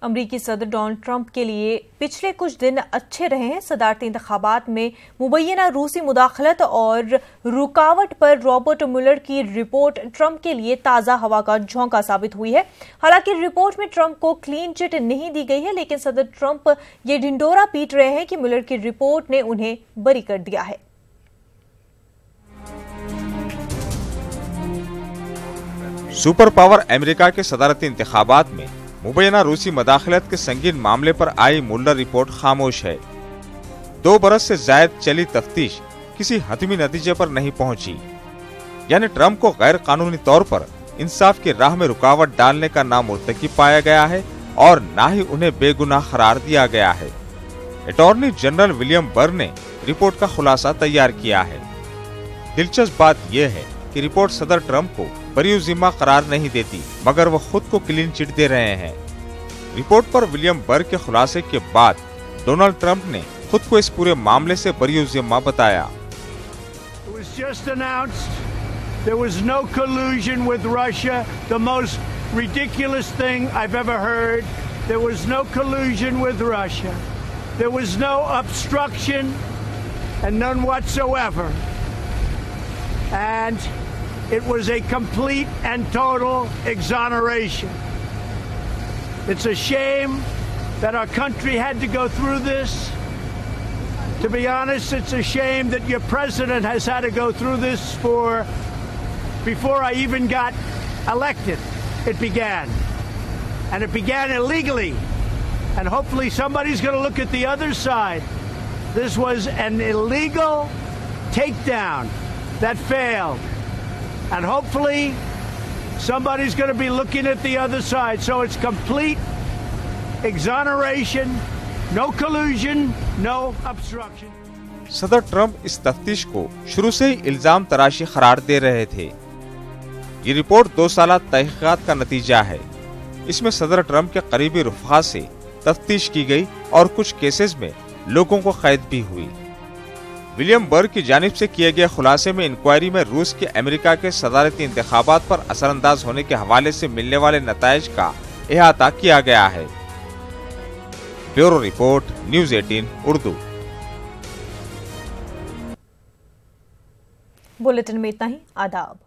अमरीकी सदर Donald Trump के लिए पिछले कुछ दिन अच्छे रहे हैं। सदारती इंतखाबात में मुबैना रूसी मुदाखलत और रुकावट पर रॉबर्ट मुएलर की रिपोर्ट ट्रंप के लिए ताज़ा हवा का झोंका साबित हुई है। हालांकि रिपोर्ट में ट्रंप को क्लीन चिट नहीं दी गई है, लेकिन सदर ट्रंप ये ढिंडोरा पीट रहे हैं कि मुएलर की रिपोर्ट ने उन्हें बरी कर दिया है। सुपर पावर अमेरिका के सदारती इंतखाबात में मुबैना रूसी मदाखलत के संगीन मामले पर आई मुएलर रिपोर्ट खामोश है। 2 बरस से जायद चली तफ्तीश किसी हतमी नतीजे पर नहीं पहुंची, यानी ट्रंप को गैर कानूनी तौर पर इंसाफ की राह में रुकावट डालने का नामुर्तकिब पाया गया है और न ही उन्हें बेगुनाह करार दिया गया है। अटॉर्नी जनरल विलियम बर ने रिपोर्ट का खुलासा तैयार किया है। दिलचस्प बात यह है कि रिपोर्ट सदर ट्रंप को बरी जिम्मा करार नहीं देती, मगर वो खुद को क्लीन चिट दे रहे हैं। रिपोर्ट पर विलियम बर के खुलासे के बाद डोनाल्ड ट्रंप ने खुद को इस पूरे मामले से बरी जिम्मा बताया। There was no collusion with Russia, the most ridiculous thing I've ever heard. There was no collusion with Russia. There was no obstruction, and none whatsoever. And it was a complete and total exoneration. It's a shame that our country had to go through this. To be honest, it's a shame that your president has had to go through this before I even got elected. It began. And it began illegally. And hopefully somebody's going to look at the other side. This was an illegal takedown that failed. And hopefully somebody's going to be looking at the other side. So it's complete exoneration, no collusion, no obstruction. सदर Trump इस तफ्तीश को शुरू से ही इल्जाम तराशी करार दे रहे थे। ये रिपोर्ट 2 साला तहकीकात का नतीजा है। इसमें सदर ट्रंप के करीबी रुफ़ा से तफ्तीश की गई और कुछ केसेस में लोगों को कैद भी हुई। विलियम बर की जानिब से किए गए खुलासे में इंक्वायरी में रूस के अमेरिका के सदारती इंतखाबात पर असरअंदाज होने के हवाले से मिलने वाले नताइज का अहाता किया गया है। Bureau report, news 18 Urdu. Bulletin में इतना ही। आदाब।